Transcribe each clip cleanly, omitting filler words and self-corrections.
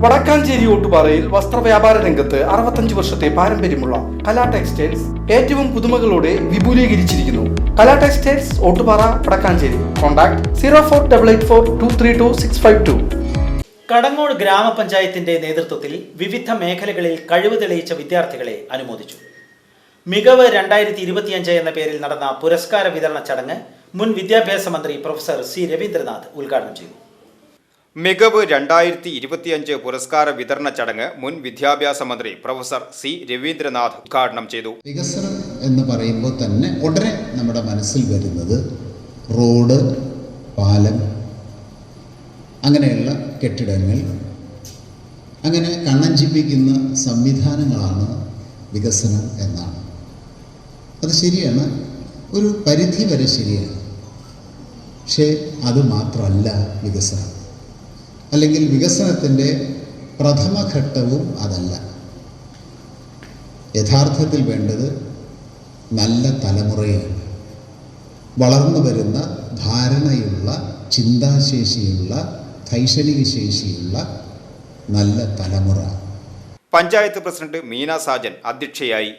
വടക്കാഞ്ചേരി ഓട്ടുപാറയിൽ വസ്ത്രവ്യാപാര രംഗത്ത് 65 വർഷത്തെ പാരമ്പര്യമുള്ള കലാ ടെക്സ്റ്റൈൽസ് ഏറ്റവും പുതുമകളോടെ വിപുലീകരിച്ചിരിക്കുന്നു. കലാ ടെക്സ്റ്റൈൽസ് ഓട്ടുപാറ വടക്കാഞ്ചേരി. കോൺടാക്ട് 04884232 കടങ്ങോട് ഗ്രാമപഞ്ചായത്തിന്റെ നേതൃത്വത്തിൽ വിവിധ മേഖലകളിൽ കഴിവ് തെളിയിച്ച വിദ്യാർത്ഥികളെ അനുമോദിച്ചു. മികവ് 2025 എന്ന പേരിൽ നടന്ന പുരസ്കാര വിതരണ ചടങ്ങ് മുൻ വിദ്യാഭ്യാസ മന്ത്രി പ്രൊഫസർ സി രവീന്ദ്രനാഥ് ഉദ്ഘാടനം ചെയ്തു. മികവ് 2025 പുരസ്കാര വിതരണ ചടങ്ങ് മുൻ വിദ്യാഭ്യാസ മന്ത്രി പ്രൊഫസർ സി രവീന്ദ്രനാഥ് ഉദ്ഘാടനം ചെയ്തു. വികസനം എന്ന് പറയുമ്പോൾ തന്നെ ഉടനെ നമ്മുടെ മനസ്സിൽ വരുന്നത് റോഡ്, പാലം, അങ്ങനെയുള്ള കെട്ടിടങ്ങൾ, അങ്ങനെ കണ്ണഞ്ചിപ്പിക്കുന്ന സംവിധാനങ്ങളാണ് വികസനം എന്നാണ്. അത് ശരിയാണ്, ഒരു പരിധി വരെ ശരിയാണ്. പക്ഷേ അത് മാത്രമല്ല വികസനം, അല്ലെങ്കിൽ വികസനത്തിൻ്റെ പ്രഥമഘട്ടവും അതല്ല. യഥാർത്ഥത്തിൽ വേണ്ടത് നല്ല തലമുറയാണ്, വളർന്നു വരുന്ന ധാരണയുള്ള, ചിന്താശേഷിയുള്ള, ധൈഷണിക ശേഷിയുള്ള നല്ല തലമുറ. പഞ്ചായത്ത് പ്രസിഡന്റ് മീന സാജൻ അധ്യക്ഷയായി.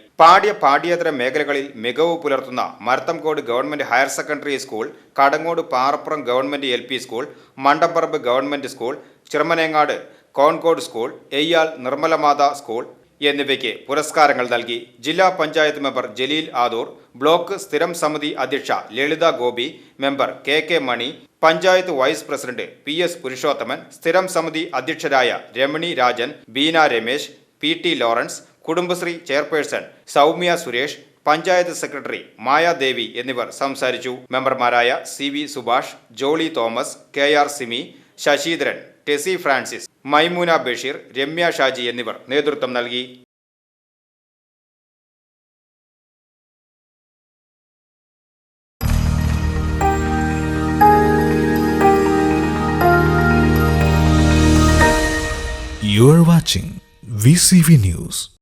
പാഠ്യേതര മേഖലകളിൽ മികവ് പുലർത്തുന്ന Marathamkode government higher secondary school, Kadangode Parappuram government LP school, Mandapparambu government school, Chiramanengad Concord school, Eyyal Nirmalamatha school എന്നിവയ്ക്ക് പുരസ്കാരങ്ങൾ നൽകി. ജില്ലാ പഞ്ചായത്ത് മെമ്പർ ജലീൽ ആദൂർ, ബ്ലോക്ക് സ്ഥിരം സമിതി അധ്യക്ഷ Lalitha Gopi, member KK Mani, panchayat vice president PS Purushothaman, സ്ഥിരം സമിതി അധ്യക്ഷരായ Ramani Rajan, Beena Ramesh, PT Lawrence, Kudumbashree chairperson Soumya Suresh, panchayat secretary Mayadevi എന്നിവർ സംസാരിച്ചു. മെമ്പർമാരായ CV Subhash, Jolly Thomas, KR Simi, Sasidharan, Tessy Francis, Maimoona Basheer, Ramya Shaji എന്നിവർ നേതൃത്വം നൽകി. You are watching VCV News.